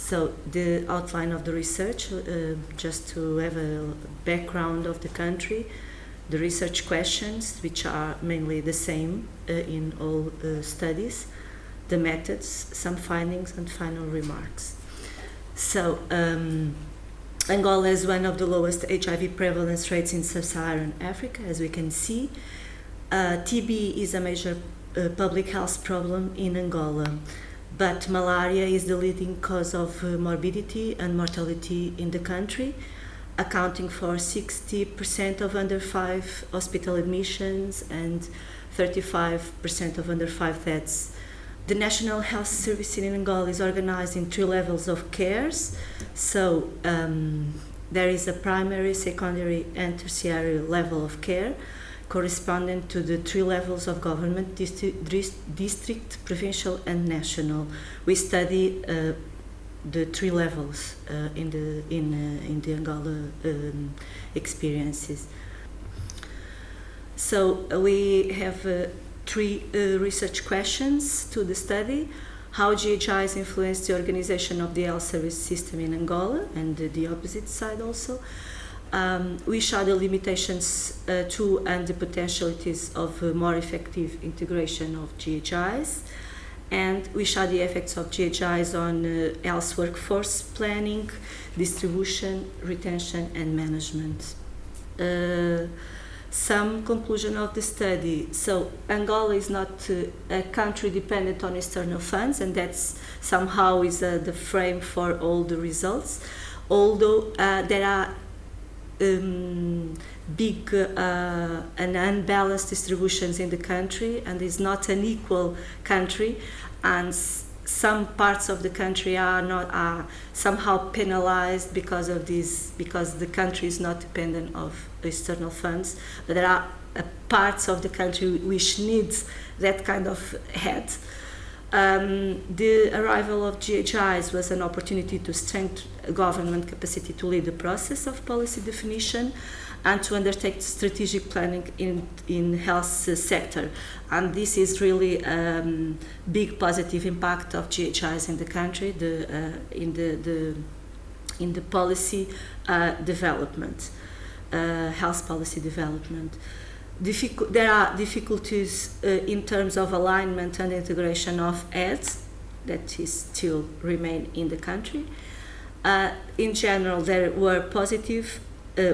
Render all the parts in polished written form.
So the outline of the research, just to have a background of the country, the research questions, which are mainly the same in all studies, the methods, some findings, and final remarks. So Angola has one of the lowest HIV prevalence rates in sub-Saharan Africa, as we can see. TB is a major public health problem in Angola, but malaria is the leading cause of morbidity and mortality in the country, accounting for 60% of under 5 hospital admissions and 35% of under 5 deaths. The National Health Service in Angola is organized in 3 levels of cares. So there is a primary, secondary, and tertiary level of care, corresponding to the 3 levels of government: district, provincial, and national. We study the 3 levels in the Angola experiences. So we have 3 research questions to the study: how GHIs influence the organization of the health service system in Angola, and the opposite side also. We show the limitations to and the potentialities of more effective integration of GHIs, and we show the effects of GHIs on health workforce planning, distribution, retention, and management. Some conclusion of the study. So Angola is not a country dependent on external funds, and that's somehow is the frame for all the results, although there are big and unbalanced distributions in the country, and is not an equal country, and some parts of the country are somehow penalized because of this, because the country is not dependent of external funds, but there are parts of the country which needs that kind of head. The arrival of GHIs was an opportunity to strengthen government capacity to lead the process of policy definition and to undertake strategic planning in health sector. And this is really big positive impact of GHIs in the country, in the policy development, health policy development. There are difficulties in terms of alignment and integration of aids that is still remain in the country. In general, there were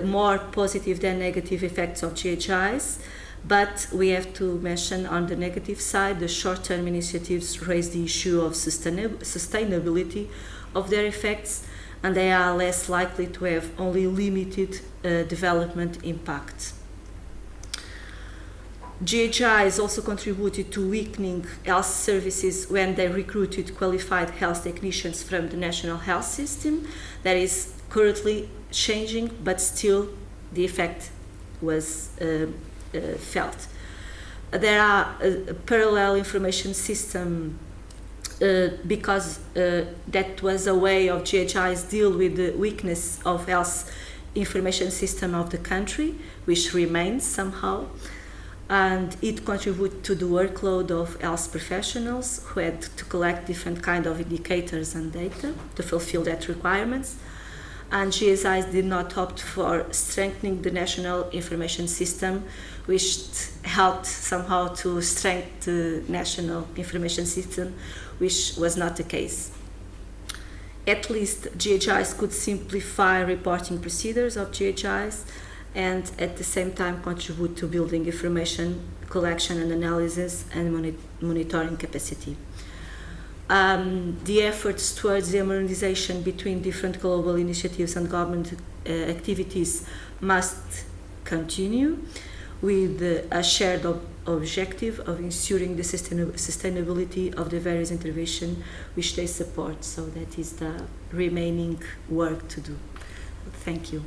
more positive than negative effects of GHIs, but we have to mention on the negative side, the short-term initiatives raise the issue of sustainability of their effects, and they are less likely to have only limited development impact. GHIs also contributed to weakening health services when they recruited qualified health technicians from the national health system. That is currently changing, but still the effect was felt. There are a parallel information system because that was a way of GHIs deal with the weakness of health information system of the country, which remains somehow. And it contributed to the workload of health professionals who had to collect different kind of indicators and data to fulfill that requirements. And GSIs did not opt for strengthening the national information system, which helped somehow to strengthen the national information system, which was not the case. At least GHIs could simplify reporting procedures of GHIs, and at the same time contribute to building information collection and analysis and monitoring capacity. The efforts towards the harmonization between different global initiatives and government activities must continue with a shared objective of ensuring the sustainability of the various interventions which they support. So that is the remaining work to do. Thank you.